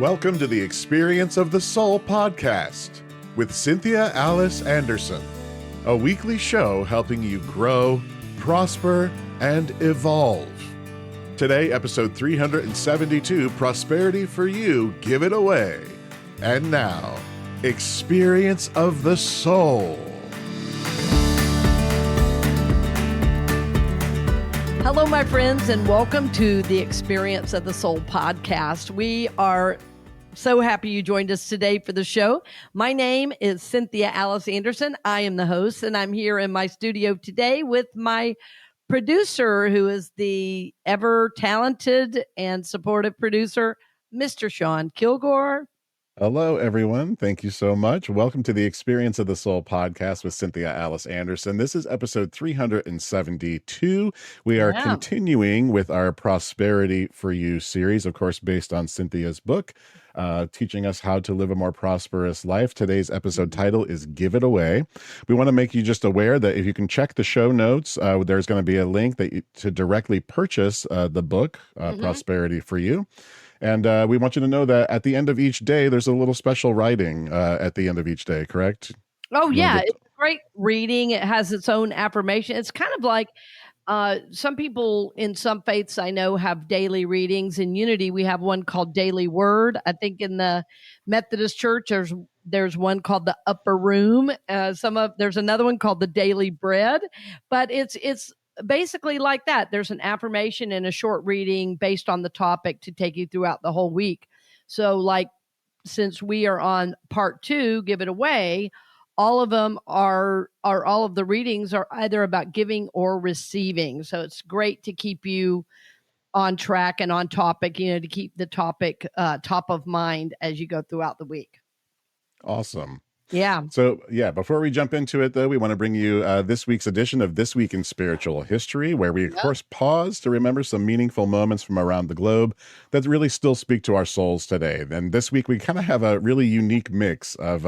Welcome to the Experience of the Soul podcast with Cynthia Alice Anderson, a weekly show helping you grow, prosper, and evolve. Today, episode 372, Prosperity for You, Give It Away. And now, Experience of the Soul. Hello, my friends, and welcome to the Experience of the Soul podcast. We are so happy you joined us today for the show. My name is Cynthia Alice Anderson. I am the host, and I'm here in my studio today with my producer, who is the ever-talented and supportive producer, Mr. Sean Kilgore. Hello, everyone. Thank you so much. Welcome to the Experience of the Soul podcast with Cynthia Alice Anderson. This is episode 372. We are continuing with our Prosperity for You series, of course, based on Cynthia's book, teaching us how to live a more prosperous life. Today's episode title is Give It Away. We want to make you just aware that if you can check the show notes, there's going to be a link to directly purchase the book, Prosperity for You. And we want you to know that at the end of each day, there's a little special writing at the end of each day, correct? Oh, yeah. It's great reading. It has its own affirmation. It's kind of like some people in some faiths I know have daily readings. In Unity, we have one called Daily Word. I think in the Methodist Church, there's one called the Upper Room. There's another one called the Daily Bread. But it's basically like that. There's an affirmation and a short reading based on the topic to take you throughout the whole week. So like, since we are on part 2, Give It Away, all of them all of the readings are either about giving or receiving. So it's great to keep you on track and on topic, to keep the topic top of mind as you go throughout the week. Awesome. Yeah. So, before we jump into it, though, we want to bring you this week's edition of This Week in Spiritual History, where we, of course, pause to remember some meaningful moments from around the globe that really still speak to our souls today. And this week, we kind of have a really unique mix of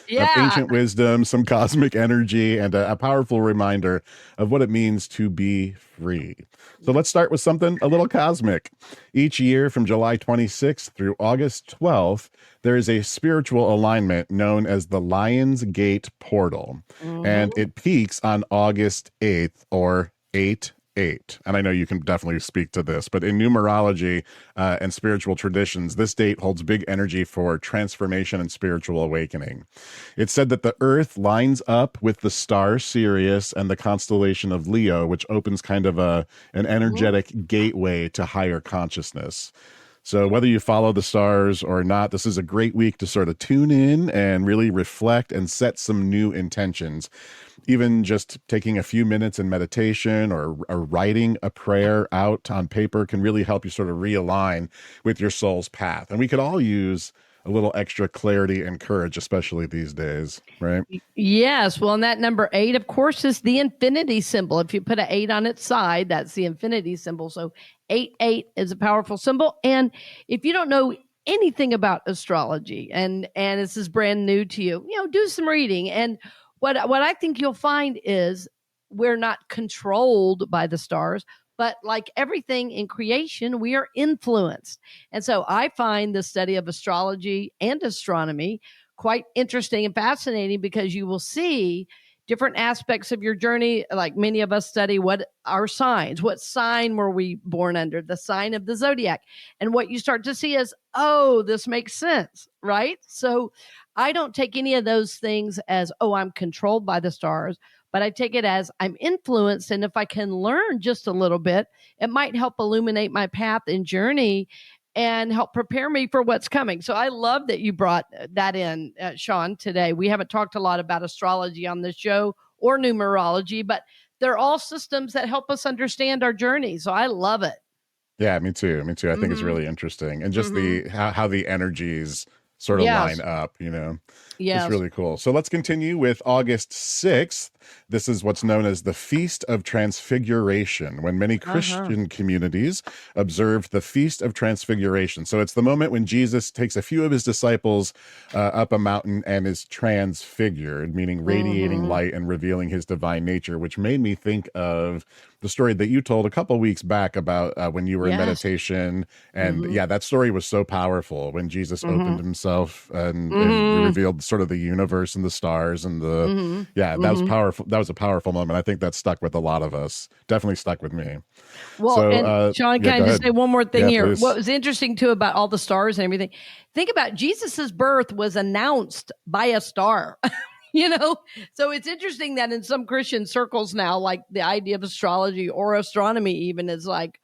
ancient wisdom, some cosmic energy, and a powerful reminder of what it means to be free. So let's start with something a little cosmic. Each year from July 26th through August 12th, there is a spiritual alignment known as the Lion's Gate Portal, and it peaks on August 8th, or 8/8. And I know you can definitely speak to this, but in numerology and spiritual traditions, this date holds big energy for transformation and spiritual awakening. It's said that the Earth lines up with the star Sirius and the constellation of Leo, which opens kind of an energetic gateway to higher consciousness. So whether you follow the stars or not, this is a great week to sort of tune in and really reflect and set some new intentions. Even just taking a few minutes in meditation or writing a prayer out on paper can really help you sort of realign with your soul's path. And we could all use a little extra clarity and courage, especially these days, right? Yes. Well, and that number 8, of course, is the infinity symbol. If you put an 8 on its side, that's the infinity symbol. So 8/8 is a powerful symbol. And if you don't know anything about astrology and this is brand new to you, do some reading. And what I think you'll find is we're not controlled by the stars, but like everything in creation, we are influenced. And so I find the study of astrology and astronomy quite interesting and fascinating, because you will see different aspects of your journey. Like many of us study what our signs, what sign were we born under, the sign of the zodiac. And what you start to see is, oh, this makes sense, right? So I don't take any of those things as, oh, I'm controlled by the stars, but I take it as I'm influenced. And if I can learn just a little bit, it might help illuminate my path and journey and help prepare me for what's coming. So I love that you brought that in, Sean, today. We haven't talked a lot about astrology on this show or numerology, but they're all systems that help us understand our journey. So I love it. Yeah, me too. I think it's really interesting. And just how the energies sort of line up, It's really cool. So let's continue with August 6th. This is what's known as the Feast of Transfiguration, when many Christian communities observe the Feast of Transfiguration. So it's the moment when Jesus takes a few of his disciples up a mountain and is transfigured, meaning radiating light and revealing his divine nature, which made me think of the story that you told a couple weeks back about when you were in Yes. meditation. And Mhm. yeah, that story was so powerful when Jesus opened Mhm. himself and Mhm. revealed sort of the universe and the stars and the, Mhm. yeah, that was Mhm. powerful. That was a powerful moment. I think that stuck with a lot of us. Definitely stuck with me. Well, So, and Sean, yeah, can I go just ahead. say one more thing Yeah, here? What please. was interesting too about all the stars and everything, think about Jesus's birth was announced by a star. You know, so it's interesting that in some Christian circles now, like the idea of astrology or astronomy even is like,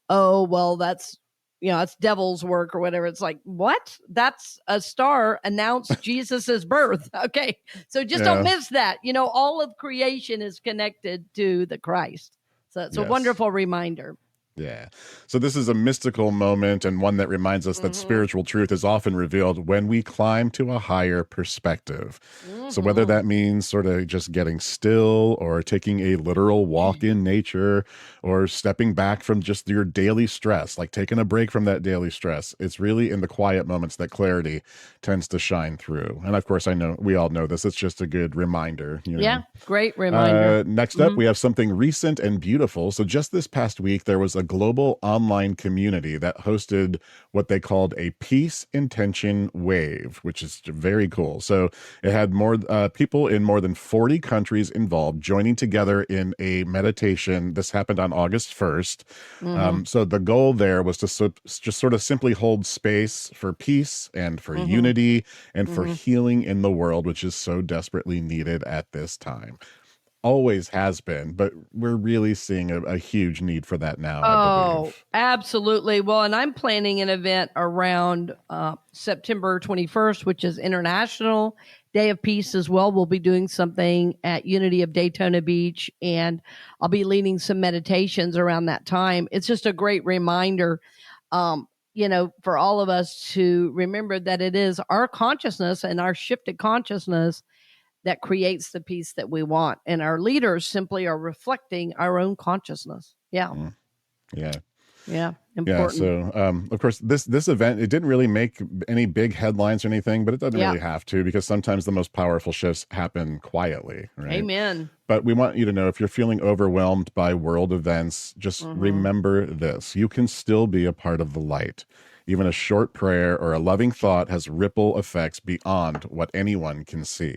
oh, well, that's, it's devil's work or whatever. It's like, what? That's a star announced Jesus's birth. Okay. So just don't Yeah. miss that. All of creation is connected to the Christ. So it's a Yes. wonderful reminder. Yeah. So this is a mystical moment and one that reminds us that Mm-hmm. spiritual truth is often revealed when we climb to a higher perspective. So whether Mm-hmm. that means sort of just getting still or taking a literal walk in nature or stepping back from just your daily stress, like taking a break from that daily stress, it's really in the quiet moments that clarity tends to shine through. And of course, I know we all know this. It's just a good reminder, Yeah. Great reminder. Next up, Mm-hmm. we have something recent and beautiful. So, just this past week, there was a global online community that hosted what they called a peace intention wave, which is very cool. So, it had more people in more than 40 countries involved joining together in a meditation. This happened on August 1st. Mm-hmm. So, the goal there was to just sort of simply hold space for peace and for Mm-hmm. unity and for Mm-hmm. healing in the world, which is so desperately needed at this time. Always has been, but we're really seeing a huge need for that now, I Oh, believe. absolutely. Well, and I'm planning an event around September 21st, which is International Day of Peace as well. We'll be doing something at Unity of Daytona Beach, and I'll be leading some meditations around that time. It's just a great reminder, for all of us to remember that it is our consciousness and our shifted consciousness that creates the peace that we want. And our leaders simply are reflecting our own consciousness. Yeah. Mm, yeah. Yeah, Yeah. important. So, of course, this event, it didn't really make any big headlines or anything, but it doesn't Yeah. really have to, because sometimes the most powerful shifts happen quietly, right? Amen. But we want you to know, if you're feeling overwhelmed by world events, just Mm-hmm. remember this: you can still be a part of the light. Even a short prayer or a loving thought has ripple effects beyond what anyone can see.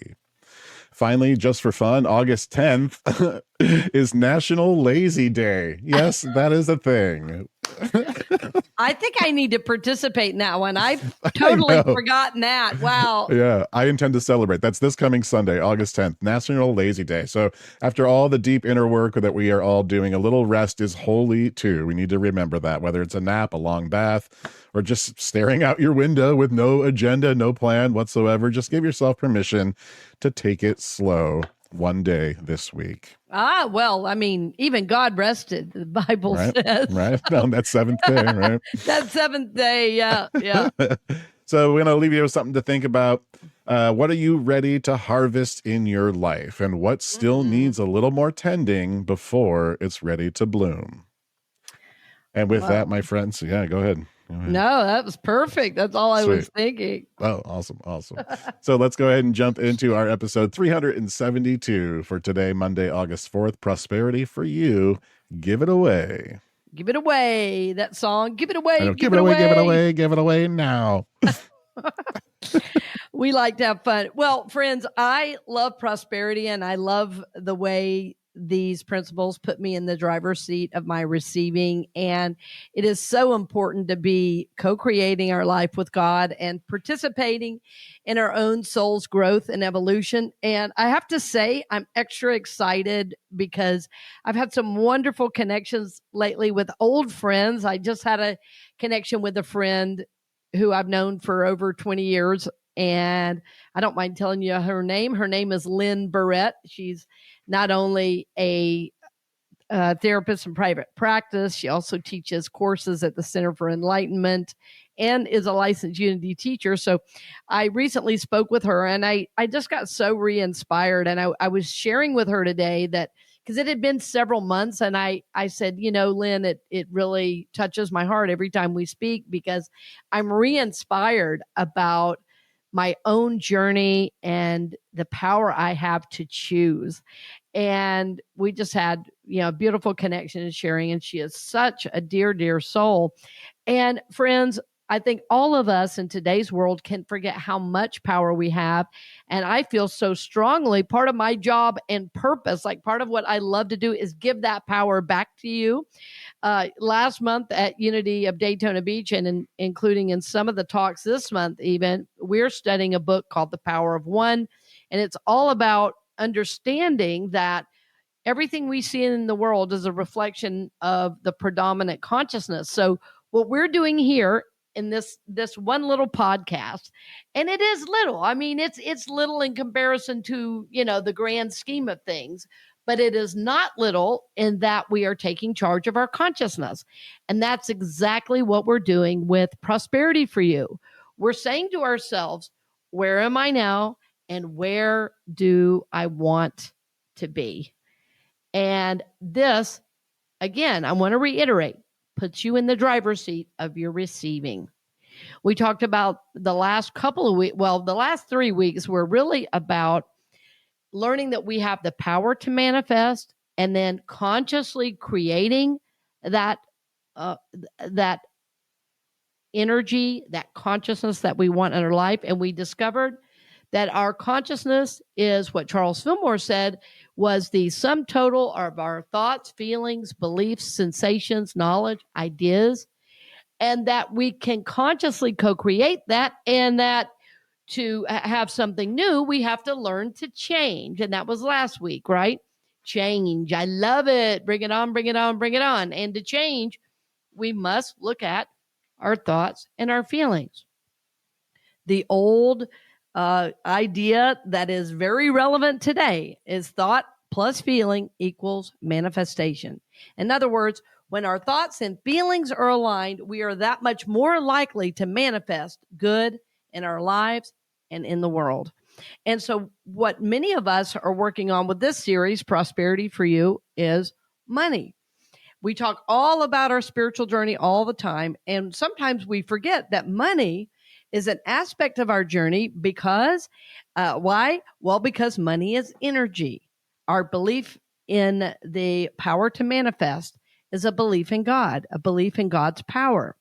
Finally, just for fun, August 10th is National Lazy Day. Yes, that is a thing. I think I need to participate in that one. I've I totally know. forgotten that. Wow. Yeah, I intend to celebrate. That's this coming Sunday, August 10th, National Lazy Day. So, after all the deep inner work that we are all doing, a little rest is holy too. We need to remember that, whether it's a nap, a long bath, or just staring out your window with no agenda, no plan whatsoever. Just give yourself permission to take it slow one day this week. Well, I mean, even God rested, the Bible Right? says. Right? On that seventh day, right? That seventh day. Yeah. Yeah. So we're going to leave you with something to think about. What are you ready to harvest in your life, and what still Mm. needs a little more tending before it's ready to bloom? And with that, Wow. my friends, yeah, go ahead. Go ahead. No, that was perfect. That's all I was Sweet. thinking. Oh, awesome. Awesome. So let's go ahead and jump into our episode 372 for today, Monday, August 4th. Prosperity for you. Give it away. Give it away. That song. Give it I away. know. Give Give it it away, give it away. away, give it away now. We like to have fun. Well, friends, I love prosperity, and I love the way these principles put me in the driver's seat of my receiving. And it is so important to be co-creating our life with God and participating in our own soul's growth and evolution. And I have to say, I'm extra excited because I've had some wonderful connections lately with old friends. I just had a connection with a friend who I've known for over 20 years. And I don't mind telling you her name. Her name is Lynn Barrett. She's not only a therapist in private practice, she also teaches courses at the Center for Enlightenment and is a licensed Unity teacher. So I recently spoke with her, and I just got so re-inspired. And I was sharing with her today that, because it had been several months, and I said, Lynn, it really touches my heart every time we speak, because I'm re-inspired about my own journey and the power I have to choose. And we just had beautiful connection and sharing. And she is such a dear, dear soul. And friends, I think all of us in today's world can forget how much power we have. And I feel so strongly part of my job and purpose, like part of what I love to do, is give that power back to you. Last month at Unity of Daytona Beach, and including in some of the talks this month, even, we're studying a book called The Power of One. And it's all about understanding that everything we see in the world is a reflection of the predominant consciousness. So what we're doing here in this one little podcast, and it is little. I mean, it's little in comparison to, the grand scheme of things, but it is not little in that we are taking charge of our consciousness. And that's exactly what we're doing with Prosperity for You. We're saying to ourselves, where am I now? And where do I want to be? And this, again, I want to reiterate, puts you in the driver's seat of your receiving. We talked about the last couple of weeks. Well, the last 3 weeks were really about learning that we have the power to manifest, and then consciously creating that energy, that consciousness that we want in our life. And we discovered that our consciousness is what Charles Fillmore said was the sum total of our thoughts, feelings, beliefs, sensations, knowledge, ideas, and that we can consciously co-create that, and that to have something new, we have to learn to change. And that was last week, right? Change. I love it. Bring it on, bring it on, bring it on. And to change, we must look at our thoughts and our feelings. The old idea that is very relevant today is thought plus feeling equals manifestation. In other words, when our thoughts and feelings are aligned, we are that much more likely to manifest good in our lives and in the world. And so what many of us are working on with this series, Prosperity for You, is money. We talk all about our spiritual journey all the time. And sometimes we forget that money is an aspect of our journey because, why? Well, because money is energy. Our belief in the power to manifest is a belief in God, a belief in God's power.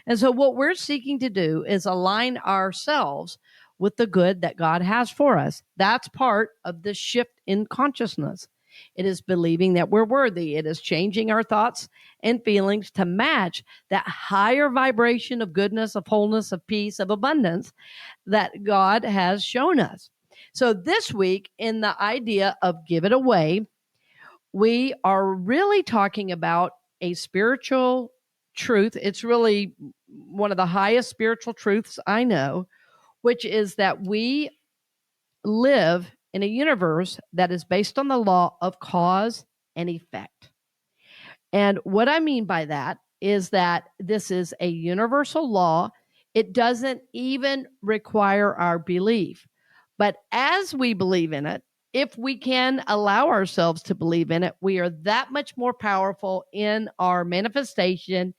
And so what we're seeking to do is align ourselves with the good that God has for us. That's part of the shift in consciousness. It is believing that we're worthy. It is changing our thoughts and feelings to match that higher vibration of goodness, of wholeness, of peace, of abundance that God has shown us. So this week, in the idea of give it away, we are really talking about a spiritual truth. It's really one of the highest spiritual truths I know, which is that we live in a universe that is based on the law of cause and effect. And what I mean by that is that this is a universal law. It doesn't even require our belief. But as we believe in it, if we can allow ourselves to believe in it, we are that much more powerful in our manifestation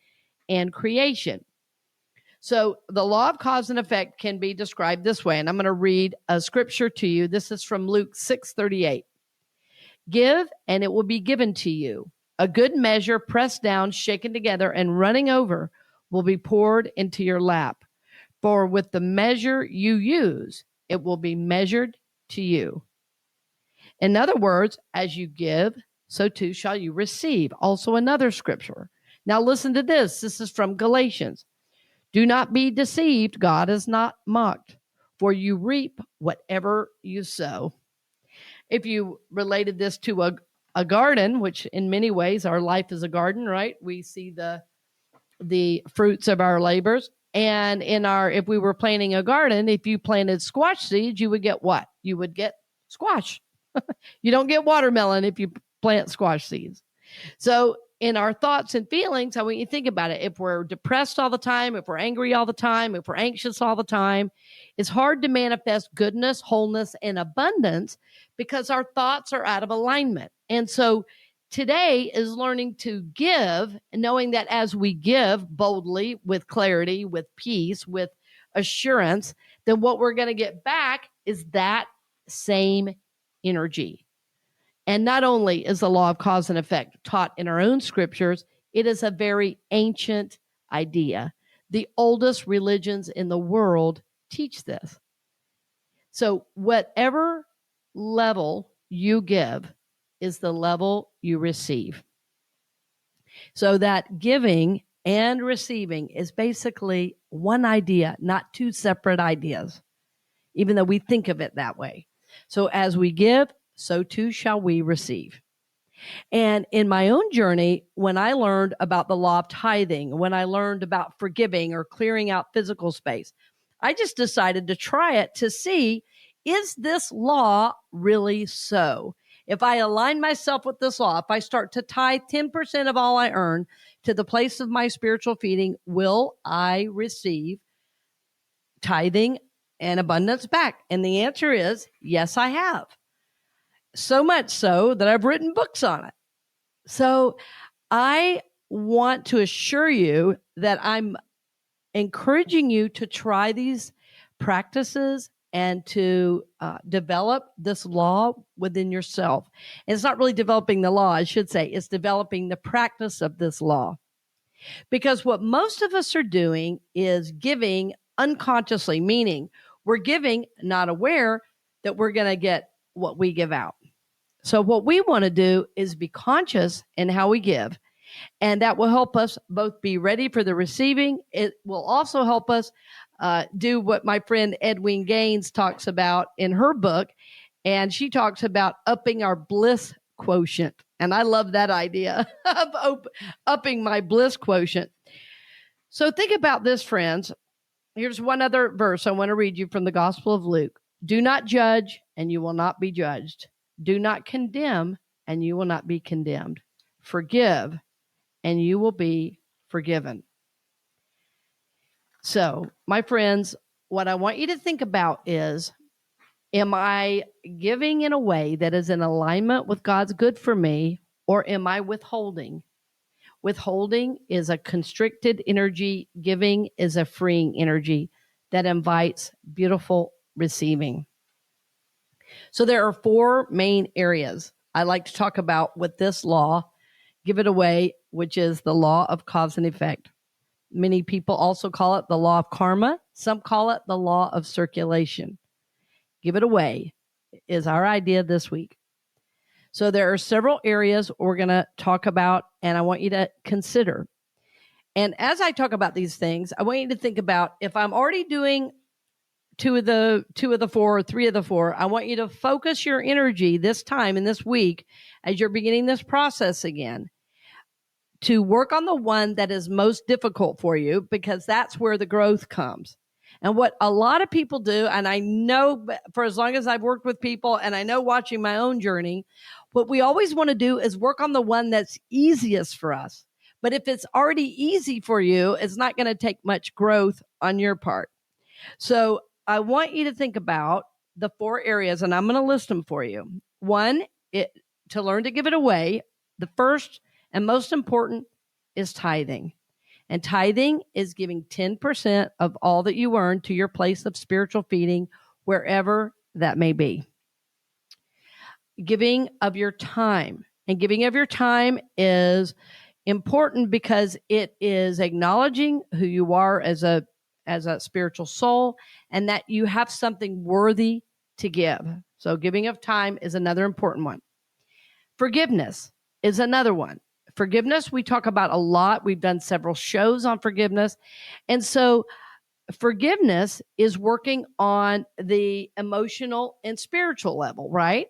and creation. So the law of cause and effect can be described this way, and I'm going to read a scripture to you. This is from Luke 6:38. Give, and it will be given to you. A good measure, pressed down, shaken together, and running over, will be poured into your lap. For with the measure you use, it will be measured to you. In other words, as you give, so too shall you receive. Also another scripture. Now listen to this. This is from Galatians. Do not be deceived. God is not mocked, for you reap whatever you sow. If you related this to a garden, which in many ways our life is a garden, right? We see the fruits of our labors. And if we were planting a garden, if you planted squash seeds, you would get what? You would get squash. You don't get watermelon if you plant squash seeds. So in our thoughts and feelings, I want you to think about it. If we're depressed all the time, if we're angry all the time, if we're anxious all the time, it's hard to manifest goodness, wholeness, and abundance because our thoughts are out of alignment. And so today is learning to give, knowing that as we give boldly, with clarity, with peace, with assurance, then what we're going to get back is that same energy. And not only is the law of cause and effect taught in our own scriptures, it is a very ancient idea. The oldest religions in the world teach this. So, whatever level you give is the level you receive. So, that giving and receiving is basically one idea, not two separate ideas, even though we think of it that way. So, as we give, so too shall we receive. And in my own journey, when I learned about the law of tithing, when I learned about forgiving or clearing out physical space, I just decided to try it to see, is this law really so? If I align myself with this law, if I start to tithe 10% of all I earn to the place of my spiritual feeding, will I receive tithing and abundance back? And the answer is yes, I have. So much so that I've written books on it. So I want to assure you that I'm encouraging you to try these practices and to develop this law within yourself. And it's not really developing the law, I should say. It's developing the practice of this law. Because what most of us are doing is giving unconsciously, meaning we're giving not aware that we're going to get what we give out. So what we want to do is be conscious in how we give. And that will help us both be ready for the receiving. It will also help us do what my friend Edwene Gaines talks about in her book. And she talks about upping our bliss quotient. And I love that idea of upping my bliss quotient. So think about this, friends. Here's one other verse I want to read you from the Gospel of Luke. Do not judge, and you will not be judged. Do not condemn, and you will not be condemned. Forgive, and you will be forgiven. So, my friends, what I want you to think about is, am I giving in a way that is in alignment with God's good for me, or am I withholding? Withholding is a constricted energy. Giving is a freeing energy that invites beautiful receiving. So there are four main areas I like to talk about with this law, give it away, which is the law of cause and effect. Many people also call it the law of karma. Some call it the law of circulation. Give it away is our idea this week. So there are several areas we're going to talk about, and I want you to consider. And as I talk about these things, I want you to think about, if I'm already doing two of the four or three of the four, I want you to focus your energy this time in this week as you're beginning this process again to work on the one that is most difficult for you, because that's where the growth comes. And what a lot of people do, and I know for as long as I've worked with people, and I know watching my own journey, what we always want to do is work on the one that's easiest for us. But if it's already easy for you, it's not going to take much growth on your part. So I want you to think about the four areas, and I'm going to list them for you. One, to learn to give it away. The first and most important is tithing. And tithing is giving 10% of all that you earn to your place of spiritual feeding, wherever that may be. Giving of your time. And giving of your time is important because it is acknowledging who you are as a spiritual soul, and that you have something worthy to give. So giving of time is another important one. Forgiveness is another one. Forgiveness, we talk about a lot. We've done several shows on forgiveness. And so forgiveness is working on the emotional and spiritual level, right?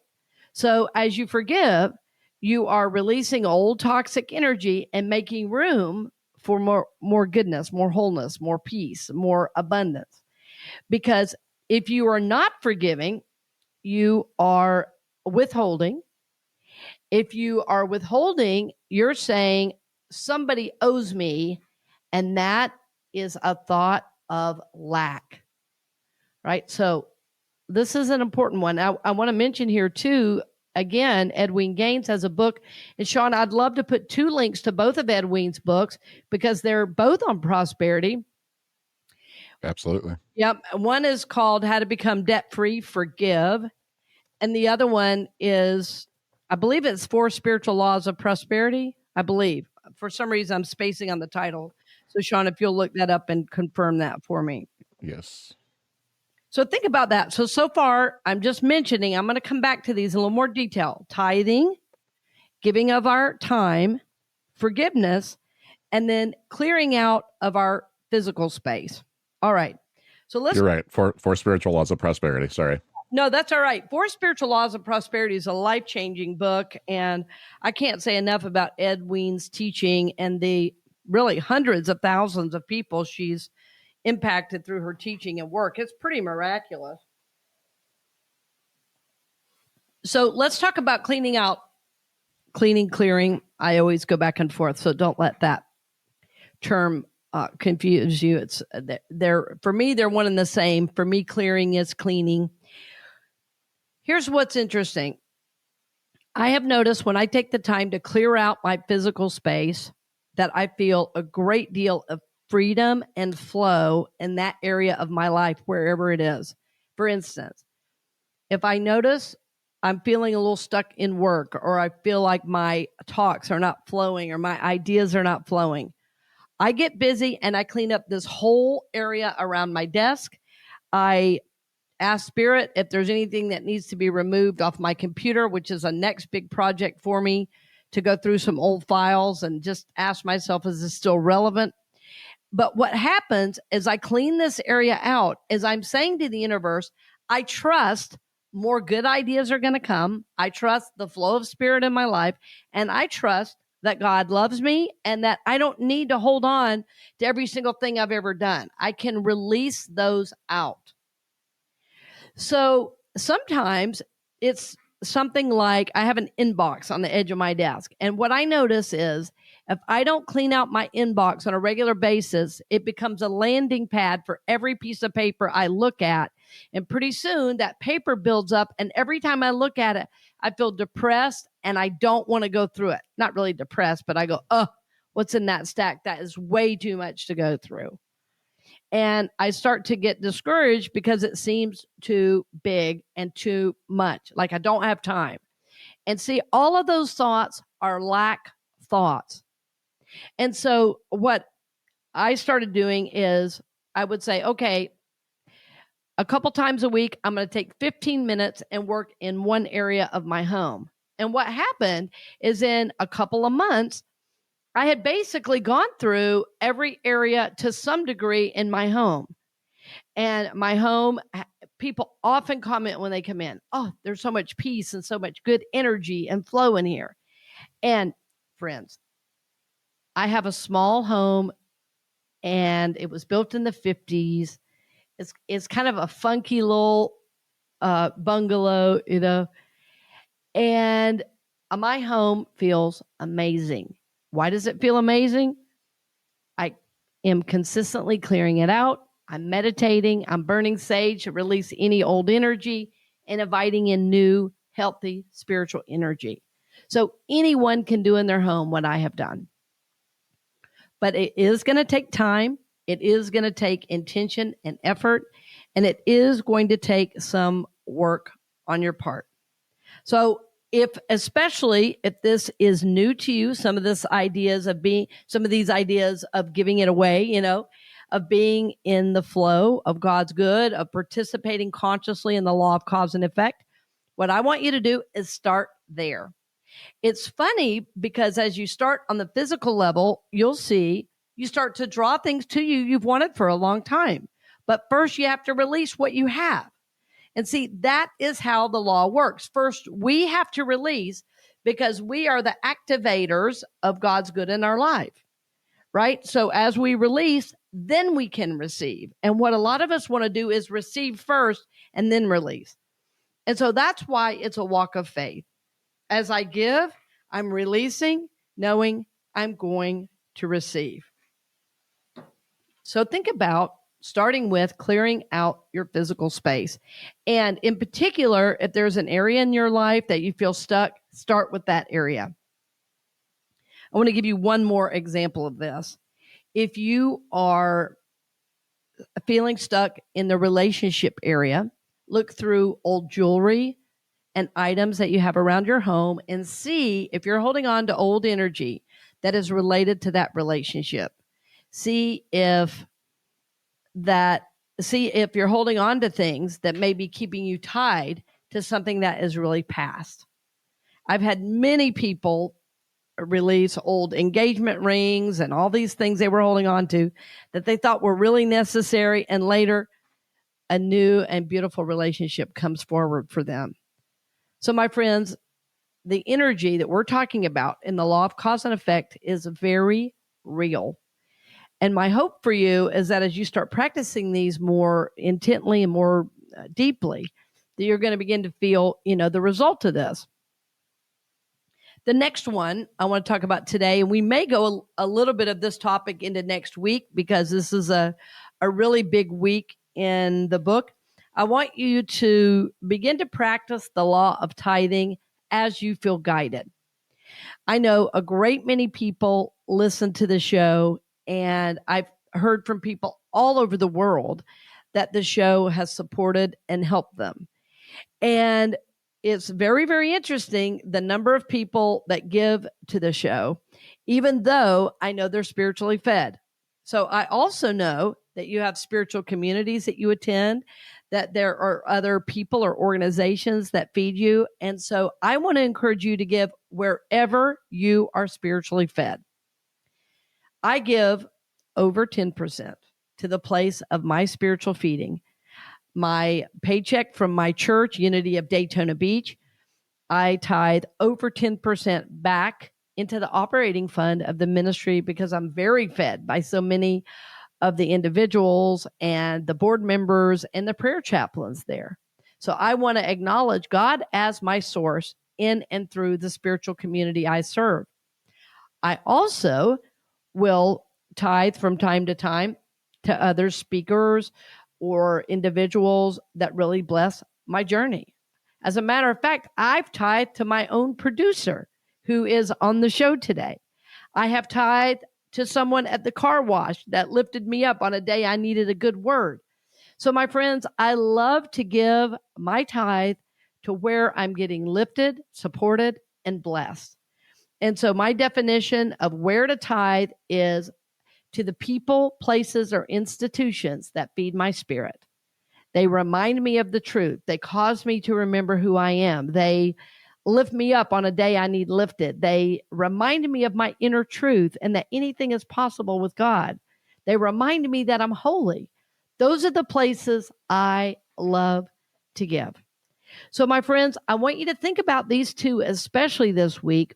So as you forgive, you are releasing old toxic energy and making room for more goodness, more wholeness, more peace, more abundance. Because if you are not forgiving, you are withholding. If you are withholding, you're saying somebody owes me, and that is a thought of lack, right? So this is an important one. I want to mention here too, again, Edwene Gaines has a book. And Sean, I'd love to put two links to both of Edwene's books because they're both on prosperity. Absolutely. Yep. One is called How to Become Debt Free, Forgive. And the other one is I believe it's 4 Spiritual Laws of Prosperity. I believe. For some reason, I'm spacing on the title. So, Sean, if you'll look that up and confirm that for me. Yes. So think about that. So far, I'm just mentioning, I'm going to come back to these in a little more detail. Tithing, giving of our time, forgiveness, and then clearing out of our physical space. All right. So let's. You're right. For spiritual laws of prosperity. Sorry. No, that's all right. 4 Spiritual Laws of Prosperity is a life-changing book, and I can't say enough about Ed Wein's teaching and the really hundreds of thousands of people she's impacted through her teaching and work. It's pretty miraculous. So let's talk about cleaning out, clearing. I always go back and forth, so don't let that term confuse you. It's they're for me, they're one and the same. For me, clearing is cleaning. Here's what's interesting. I have noticed when I take the time to clear out my physical space that I feel a great deal of freedom and flow in that area of my life, wherever it is. For instance, if I notice I'm feeling a little stuck in work, or I feel like my talks are not flowing or my ideas are not flowing, I get busy and I clean up this whole area around my desk. I ask Spirit if there's anything that needs to be removed off my computer, which is a next big project for me, to go through some old files and just ask myself, is this still relevant? But what happens is I clean this area out, as I'm saying to the universe, I trust more good ideas are going to come. I trust the flow of Spirit in my life, and I trust that God loves me and that I don't need to hold on to every single thing I've ever done. I can release those out. So sometimes it's something like I have an inbox on the edge of my desk. And what I notice is if I don't clean out my inbox on a regular basis, it becomes a landing pad for every piece of paper I look at. And pretty soon that paper builds up. And every time I look at it, I feel depressed and I don't want to go through it. Not really depressed, but I go, oh, what's in that stack? That is way too much to go through. And I start to get discouraged because it seems too big and too much. Like I don't have time. And see, all of those thoughts are lack thoughts. And so what I started doing is I would say, okay, a couple times a week, I'm going to take 15 minutes and work in one area of my home. And what happened is in a couple of months, I had basically gone through every area to some degree in my home. And my home, people often comment when they come in, oh, there's so much peace and so much good energy and flow in here. And friends, I have a small home and it was built in the 50s. It's kind of a funky little bungalow, you know, and my home feels amazing. Why does it feel amazing? I am consistently clearing it out. I'm meditating. I'm burning sage to release any old energy and inviting in new, healthy, spiritual energy. So anyone can do in their home what I have done. But it is going to take time. It is going to take intention and effort. And it is going to take some work on your part. So especially if this is new to you, some of these ideas of giving it away, you know, of being in the flow of God's good, of participating consciously in the law of cause and effect, what I want you to do is start there. It's funny because as you start on the physical level, you'll see you start to draw things to you you've wanted for a long time. But first you have to release what you have. And see, that is how the law works. First, we have to release because we are the activators of God's good in our life, right? So as we release, then we can receive. And what a lot of us want to do is receive first and then release. And so that's why it's a walk of faith. As I give, I'm releasing, knowing I'm going to receive. So think about starting with clearing out your physical space. And in particular, if there's an area in your life that you feel stuck, start with that area. I want to give you one more example of this. If you are feeling stuck in the relationship area, look through old jewelry, and items that you have around your home and see if you're holding on to old energy that is related to that relationship. See if you're holding on to things that may be keeping you tied to something that is really past. I've had many people release old engagement rings and all these things they were holding on to that they thought were really necessary, and later a new and beautiful relationship comes forward for them. So, my friends, the energy that we're talking about in the law of cause and effect is very real. And my hope for you is that as you start practicing these more intently and more deeply, that you're going to begin to feel, the result of this. The next one I want to talk about today, and we may go a little bit of this topic into next week because this is a really big week in the book. I want you to begin to practice the law of tithing as you feel guided. I know a great many people listen to the show, and I've heard from people all over the world that the show has supported and helped them. And it's very, very interesting the number of people that give to the show, even though I know they're spiritually fed. So I also know that you have spiritual communities that you attend, that there are other people or organizations that feed you. And so I want to encourage you to give wherever you are spiritually fed. I give over 10% to the place of my spiritual feeding. My paycheck from my church, Unity of Daytona Beach, I tithe over 10% back into the operating fund of the ministry because I'm very fed by so many of the individuals and the board members and the prayer chaplains there. So I want to acknowledge God as my source in and through the spiritual community I serve. I also will tithe from time to time to other speakers or individuals that really bless my journey. As a matter of fact, I've tithed to my own producer who is on the show today. I have tithed to someone at the car wash that lifted me up on a day I needed a good word. So, my friends, I love to give my tithe to where I'm getting lifted, supported, and blessed. And so my definition of where to tithe is to the people, places, or institutions that feed my spirit. They remind me of the truth. They cause me to remember who I am. They lift me up on a day I need lifted. They remind me of my inner truth and that anything is possible with God. They remind me that I'm holy. Those are the places I love to give. So, my friends, I want you to think about these two, especially this week.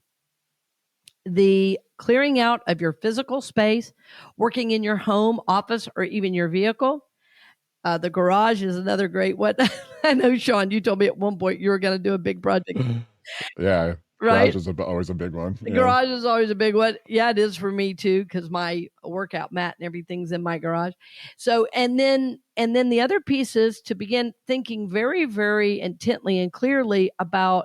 The clearing out of your physical space, working in your home, office, or even your vehicle. The garage is another great one. I know, Sean, you told me at one point you were going to do a big project. Yeah. Right? Garage is always a big one. The garage is always a big one. Yeah, it is for me too, because my workout mat and everything's in my garage. So, and then the other piece is to begin thinking very, very intently and clearly about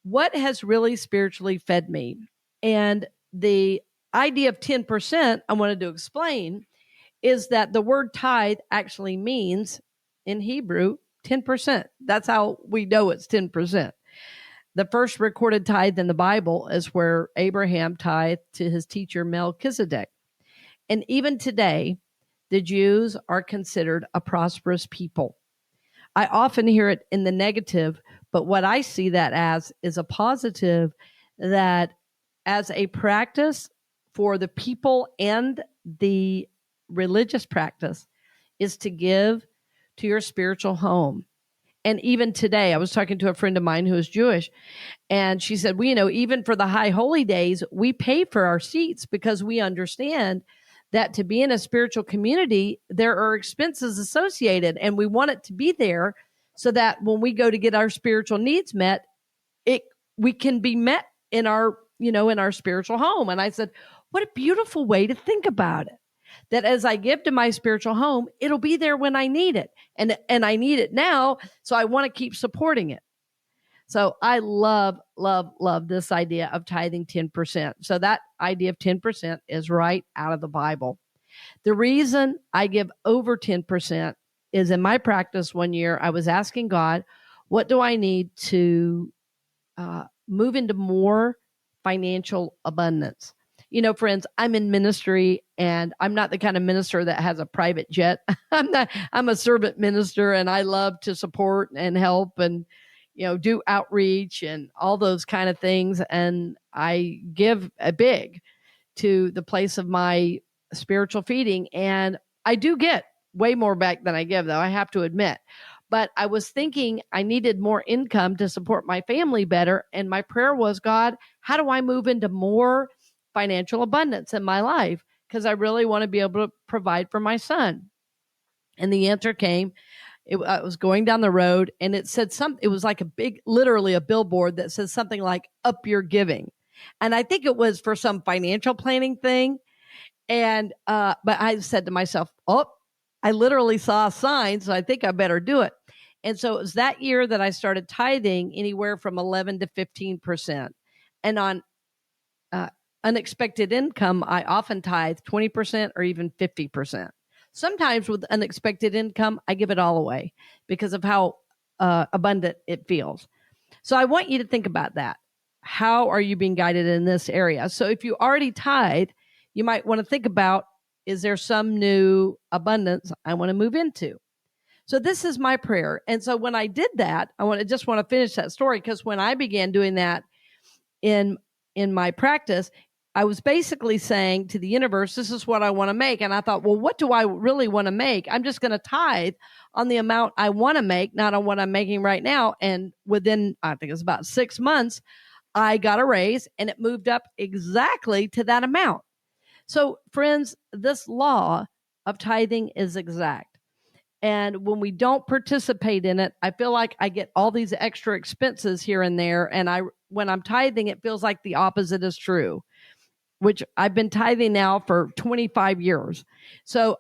what has really spiritually fed me. And the idea of 10% I wanted to explain is that the word tithe actually means in Hebrew 10%. That's how we know it's 10%. The first recorded tithe in the Bible is where Abraham tithed to his teacher Melchizedek. And even today, the Jews are considered a prosperous people. I often hear it in the negative, but what I see that as is a positive, that as a practice for the people and the religious practice is to give to your spiritual home. And even today, I was talking to a friend of mine who is Jewish, and she said, well, even for the high holy days, we pay for our seats because we understand that to be in a spiritual community, there are expenses associated, and we want it to be there so that when we go to get our spiritual needs met, we can be met in our spiritual home. And I said, what a beautiful way to think about it. That as I give to my spiritual home, it'll be there when I need it. And I need it now, so I want to keep supporting it. So I love, love, love this idea of tithing 10%. So that idea of 10% is right out of the Bible. The reason I give over 10% is in my practice one year, I was asking God, What do I need to move into more financial abundance? You know, friends, I'm in ministry, and I'm not the kind of minister that has a private jet. I'm a servant minister, and I love to support and help and, do outreach and all those kind of things. And I give a big to the place of my spiritual feeding. And I do get way more back than I give, though, I have to admit. But I was thinking I needed more income to support my family better. And my prayer was, God, how do I move into more financial abundance in my life? Because I really want to be able to provide for my son. And the answer came. I was going down the road, and it said something. It was like literally a billboard that says something like "up your giving," and I think it was for some financial planning thing. And but I said to myself, "Oh, I literally saw a sign, so I think I better do it." And so it was that year that I started tithing anywhere from 11 to 15%, and on unexpected income, I often tithe 20% or even 50%. Sometimes with unexpected income, I give it all away because of how abundant it feels. So I want you to think about that. How are you being guided in this area? So if you already tithe, you might want to think about, is there some new abundance I want to move into? So this is my prayer. And so when I did that, just want to finish that story, because when I began doing that in my practice, I was basically saying to the universe, this is what I want to make. And I thought, well, what do I really want to make? I'm just going to tithe on the amount I want to make, not on what I'm making right now. And within, I think it was about 6 months, I got a raise, and it moved up exactly to that amount. So friends, this law of tithing is exact. And when we don't participate in it, I feel like I get all these extra expenses here and there. And when I'm tithing, it feels like the opposite is true, which I've been tithing now for 25 years. So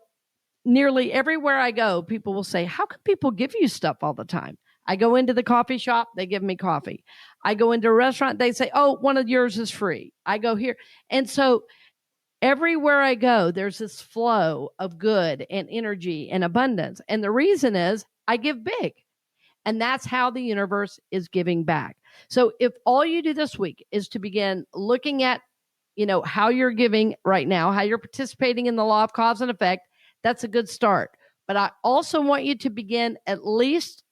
nearly everywhere I go, people will say, how can people give you stuff all the time? I go into the coffee shop, they give me coffee. I go into a restaurant, they say, oh, one of yours is free. I go here. And so everywhere I go, there's this flow of good and energy and abundance. And the reason is I give big. And that's how the universe is giving back. So if all you do this week is to begin looking at, how you're giving right now, how you're participating in the law of cause and effect, that's a good start. But I also want you to begin at least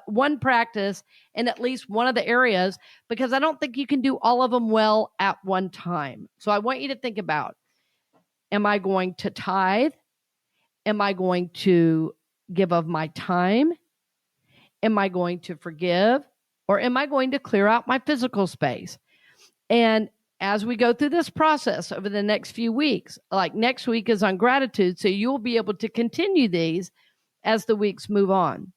one practice in at least one of the areas, because I don't think you can do all of them well at one time. So I want you to think about, am I going to tithe? Am I going to give of my time? Am I going to forgive? Or am I going to clear out my physical space? And as we go through this process over the next few weeks, like next week is on gratitude, so you'll be able to continue these as the weeks move on.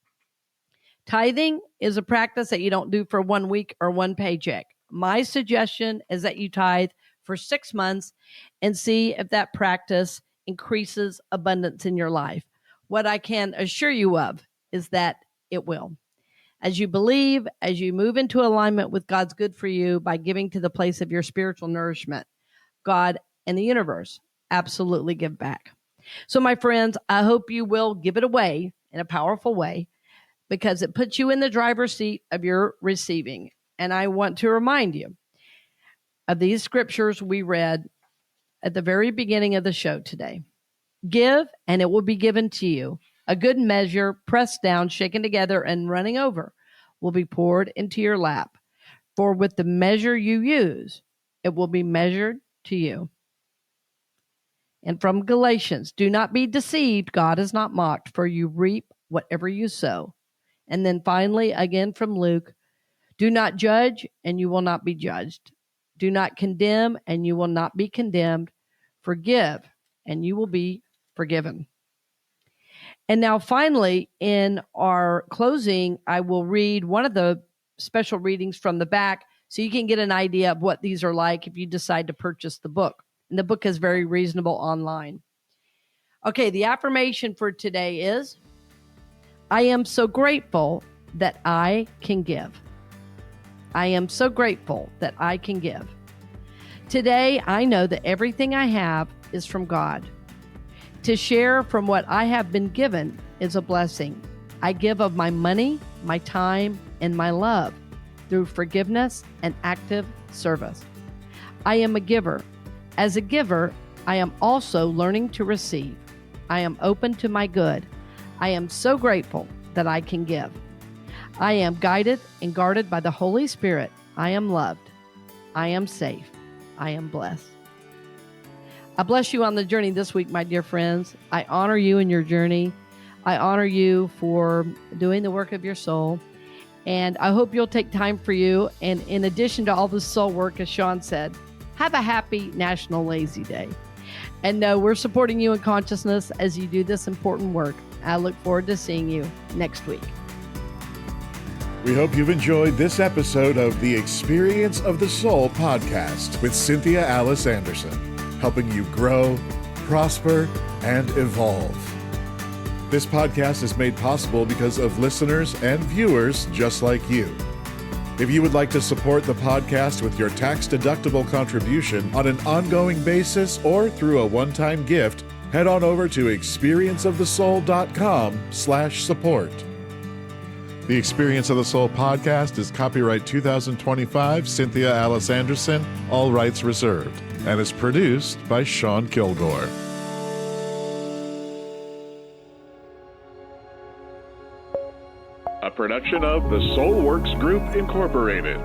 Tithing is a practice that you don't do for 1 week or one paycheck. My suggestion is that you tithe for 6 months and see if that practice increases abundance in your life. What I can assure you of is that it will. As you believe, as you move into alignment with God's good for you by giving to the place of your spiritual nourishment, God and the universe absolutely give back. So my friends, I hope you will give it away in a powerful way, because it puts you in the driver's seat of your receiving. And I want to remind you of these scriptures we read at the very beginning of the show today. Give, and it will be given to you. A good measure, pressed down, shaken together, and running over, will be poured into your lap. For with the measure you use, it will be measured to you. And from Galatians, do not be deceived. God is not mocked, for you reap whatever you sow. And then finally, again from Luke, do not judge, and you will not be judged. Do not condemn, and you will not be condemned. Forgive, and you will be forgiven. And now finally, in our closing, I will read one of the special readings from the back so you can get an idea of what these are like if you decide to purchase the book. And the book is very reasonable online. Okay, the affirmation for today is, I am so grateful that I can give. I am so grateful that I can give. Today, I know that everything I have is from God. To share from what I have been given is a blessing. I give of my money, my time, and my love through forgiveness and active service. I am a giver. As a giver, I am also learning to receive. I am open to my good. I am so grateful that I can give. I am guided and guarded by the Holy Spirit. I am loved. I am safe. I am blessed. I bless you on the journey this week, my dear friends. I honor you in your journey. I honor you for doing the work of your soul. And I hope you'll take time for you. And in addition to all the soul work, as Sean said, have a happy National Lazy Day. And we're supporting you in consciousness as you do this important work. I look forward to seeing you next week. We hope you've enjoyed this episode of the Experience of the Soul podcast with Cynthia Alice Anderson, helping you grow, prosper, and evolve. This podcast is made possible because of listeners and viewers just like you. If you would like to support the podcast with your tax-deductible contribution on an ongoing basis or through a one-time gift, head on over to experienceofthesoul.com/support. The Experience of the Soul podcast is copyright 2025 Cynthia Alice Anderson, all rights reserved, and is produced by Sean Kilgore. A production of the Soulworks Group, Incorporated.